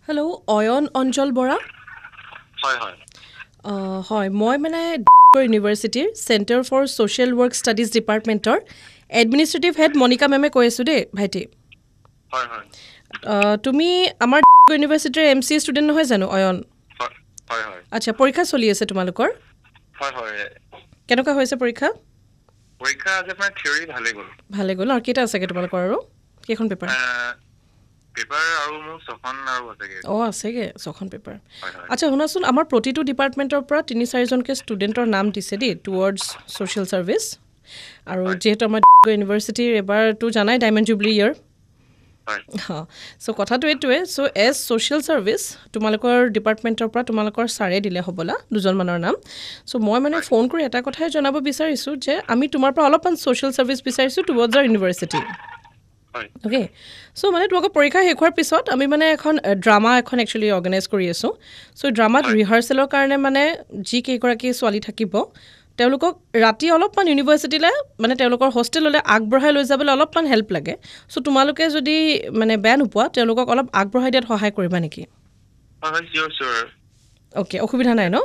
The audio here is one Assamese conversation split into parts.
হেল্ল' অয়ন অঞ্চল বৰা হয় হয় হয় মই মানে ইউনিভাৰ্চিটিৰ centre for social work studies ডিপাৰ্টমেণ্টৰ এডমিনিষ্ট্ৰেটিভ হেড মণিকা মেমে কৈ আছোঁ দেই ভাইটি হয় হয় তুমি আমাৰ ইউনিভাৰ্চিটিৰ MC ষ্টুডেণ্ট নহয় জানো অয়ন হয় হয় আচ্ছা পৰীক্ষা চলি আছে তোমালোকৰ হয় হয় কেনেকুৱা হৈছে পৰীক্ষা পৰীক্ষা আজি আপোনাৰ থিয়ৰী ভালে গ'ল আৰু কেইটা আছেগৈ তোমালোকৰ আৰু কেইখন পেপাৰ পেপাৰ আৰু মোৰ 6খন আৰু আছেগে আছেগৈ 6খন পেপাৰ হয় হয় আচ্ছা শুনাচোন আমাৰ প্ৰতিটো ডিপাৰ্টমেণ্টৰ পৰা 3-4জনকৈ ষ্টুডেণ্টৰ নাম দিছে দেই টুৱাৰ্ডছ ছ'চিয়েল ছাৰ্ভিচ আৰু যিহেতু আমাৰ ইউনিভাৰ্চিটিৰ এবাৰতো জানাই ডায়মণ্ড জুবলি ইয়েৰ চ' কথাটো এইটোৱে চ' এজ ছ'চিয়েল ছাৰ্ভিচ তোমালোকৰ ডিপাৰ্টমেণ্টৰ পৰা তোমালোকৰ ছাৰে দিলে হ'বলা দুজনমানৰ নাম চ' মই মানে ফোন কৰি এটা কথাই জনাব বিচাৰিছোঁ যে আমি তোমাৰ পৰা অলপমান ছ'চিয়েল ছাৰ্ভিচ বিচাৰিছোঁ towards our university okay so' মানে তোমালোকৰ পৰীক্ষা শেষ হোৱাৰ পিছত আমি মানে এখন ড্ৰামা এখন একচুৱেলি অৰ্গেনাইজ কৰি আছোঁ চ' ড্ৰামাত ৰিহাৰ্চেলৰ কাৰণে মানে যি কেইগৰাকী ছোৱালী থাকিব তেওঁলোকক ৰাতি অলপমান ইউনিভাৰ্চিটিলৈ মানে তেওঁলোকৰ হোষ্টেললৈ আগবঢ়াই লৈ যাবলৈ অলপমান হেল্প লাগে চ' তোমালোকে যদি মানে বেয়া নোপোৱা তেওঁলোকক অলপ আগবঢ়াই দিয়াত সহায় কৰিবা নেকি অ'কে অসুবিধা নাই ন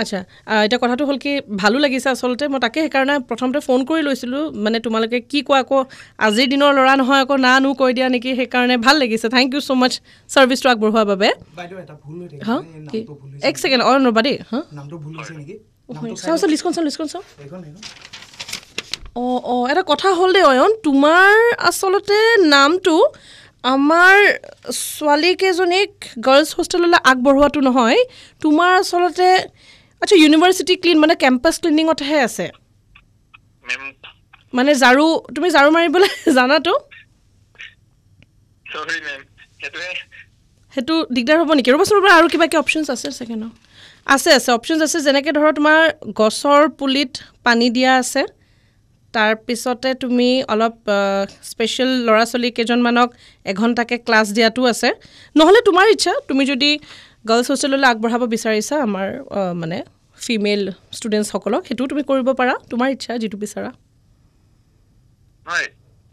আচ্ছা এতিয়া কথাটো হ'ল কি ভালো লাগিছে আচলতে মই তাকে সেইকাৰণে প্ৰথমতে ফোন কৰি লৈছিলোঁ মানে তোমালোকে কি কোৱা আকৌ আজিৰ দিনৰ ল'ৰা নহয় আকৌ না কৈ দিয়া নেকি সেইকাৰণে ভাল লাগিছে থেংক ইউ ছ' মাছ ছাৰ্ভিচটো আগবঢ়োৱাৰ বাবে এক ছেকেণ্ড ৰ'বা দেই চাওঁ লিষ্টখন চাওঁ এটা কথা হ'ল দেই অয়ন তোমাৰ আচলতে নামটো আমাৰ ছোৱালীকেইজনীক গাৰ্লছ হোষ্টেললৈ আগবঢ়োৱাটো নহয় তোমাৰ আচলতে আচ্ছা ইউনিভাৰ্চিটি ক্লিন মানে কেম্পাছ ক্লিনিঙতহে আছে মানে তুমি ঝাৰু মাৰিবলৈ জানাতো সেইটো দিগদাৰ হ'ব নেকি ৰ'বাচোন ৰ'বা আৰু কিবা অপশ্যনছ আছে ছেকেণ্ড আছে অপশ্যনছ আছে যেনেকৈ ধৰা তোমাৰ গছৰ পুলিত পানী দিয়া আছে তাৰপিছতে তুমি অলপ স্পেচিয়েল ল'ৰা ছোৱালী কেইজনমানক এঘণ্টাকৈ ক্লাছ দিয়াটো আছে নহ'লে তোমাৰ ইচ্ছা তুমি যদি গাৰ্লছ হোষ্টেললৈ আগবঢ়াব বিচাৰিছা আমাৰ মানে ফিমেল ষ্টুডেণ্টছসকলক সেইটোও তুমি কৰিব পাৰা তোমাৰ ইচ্ছা যিটো বিচাৰা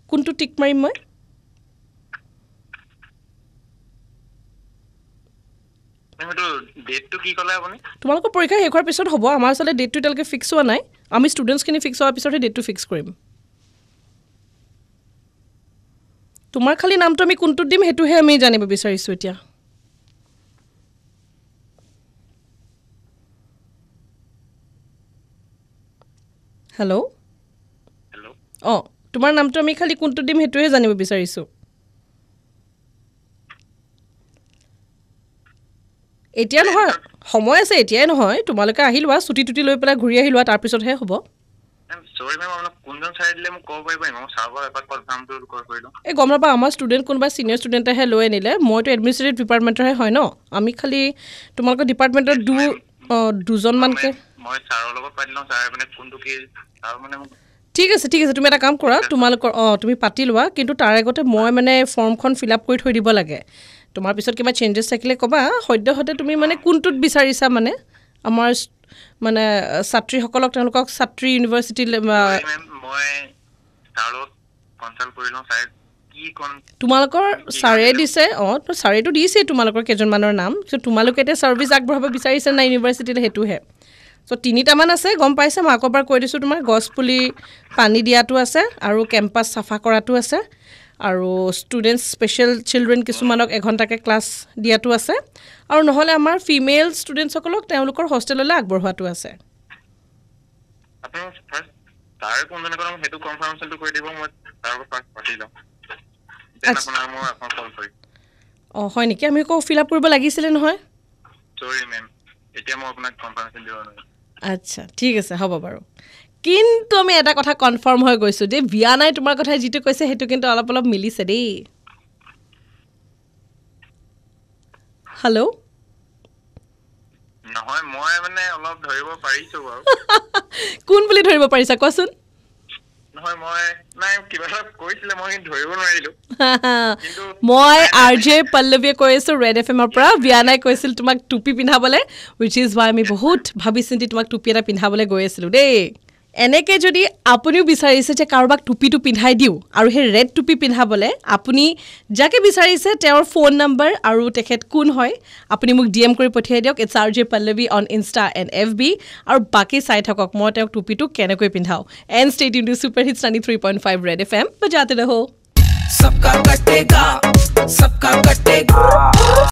কোনটো টিক মাৰিম মই তোমালোকৰ পৰীক্ষা শেষ হোৱাৰ পিছত হ'ব আমাৰ আচলতে ডেটটো এতিয়ালৈকে ফিক্স হোৱা নাই আমি ষ্টুডেণ্টছখিনি ফিক্স হোৱাৰ পিছতহে ডেটটো ফিক্স কৰিম তোমাৰ খালি নামটো আমি কোনটোত দিম সেইটোহে আমি জানিব বিচাৰিছোঁ এতিয়া হেল্ল' তোমাৰ নামটো আমি খালি কোনটোত দিম সেইটোহে জানিব বিচাৰিছোঁ এতিয়া নহয় সময় আছে এতিয়াই নহয় তোমালোকে আহি লোৱা ছুটি লৈ পেলাই ঘূৰি আহি লোৱা তাৰপিছতহে হ'ব এই গম নাপাওঁ আমাৰ ষ্টুডেণ্ট কোনোবা ছিনিয়ৰ ষ্টুডেণ্টেহে লৈ আনিলে মইতো এডমিনিষ্ট্ৰেটিভ ডিপাৰ্টমেণ্টৰহে হয় ন আমি খালি তোমালোকৰ ডিপাৰ্টমেণ্টৰ দুজনমানকৈ ঠিক আছে তুমি এটা কাম কৰা তোমালোকৰ তুমি পাতি লোৱা কিন্তু তাৰ আগতে মই মানে ফৰ্মখন ফিল আপ কৰি থৈ দিব লাগে তোমাৰ পিছত কিবা চেঞ্জেছ থাকিলে ক'বা সদ্যহতে তুমি মানে কোনটোত বিচাৰিছা মানে আমাৰ মানে ছাত্ৰীসকলক তেওঁলোকক ছাত্ৰী ইউনিভাৰ্চিটি তোমালোকৰ ছাৰে দিছে ছাৰেতো দিছেই তোমালোকৰ কেইজনমানৰ নাম তোমালোকে এতিয়া ছাৰ্ভিচ আগবঢ়াব বিচাৰিছে নাই ইউনিভাৰ্চিটিলৈ সেইটোহে চ' 3টামান আছে গম পাইছে মই আকৌ এবাৰ কৈ দিছোঁ তোমাৰ গছপুলি পানী দিয়াটো আছে আৰু কেম্পাছ চাফা কৰাটো আছে আৰু ষ্টুডেণ্টছ স্পেচিয়েল চিলড্ৰেন কিছুমানক এঘণ্টাকৈ ক্লাছ দিয়াটো আছে আৰু নহ'লে আমাৰ ফিমেল ষ্টুডেণ্টছসকলক তেওঁলোকৰ হোষ্টেললৈ আগবঢ়োৱাটো আছে হয় নেকি আমি আকৌ ফিল আপ কৰিব লাগিছিলে নহয় আচ্ছা ঠিক আছে হ'ব বাৰু কিন্তু আমি এটা কথা কনফাৰ্ম হৈ গৈছোঁ দেই বিয়া নাই তোমাৰ কথা যিটো কৈছে সেইটো কিন্তু অলপ মিলিছে দেই হেল্ল' কোন বুলি ধৰিব পাৰিছা কোৱাচোন মই RJ পল্লৱীয়ে কৈ আছোঁ ৰেড FM ৰ পৰা বিয়া নাই কৈছিল তোমাক টুপি পিন্ধাবলৈ উইচ ইজ ৱাই আমি বহুত ভাবি চিন্তি তোমাক টুপি এটা পিন্ধাবলৈ গৈ আছিলোঁ দেই এনেকে যদি আপুনিও বিচাৰিছে যে কাৰোবাক টুপিটো পিন্ধাই দিও আৰু হে ৰেড টুপি পিন্ধাবলে আপুনি যাকে বিচাৰিছে তেওঁৰ ফোন নাম্বাৰ আৰু তেখেত কোন হয় আপুনি মোক ডিএম কৰি পঠিয়াই দিয়ক it's RJ Pallavi on Insta and FB আৰু বাকি চাই থাকক মই তেওঁক টুপিটো কেনেকৈ পিন্ধাও and stay tuned to super hits 93.5 red FM বজাতে ৰহো सबका कटेगा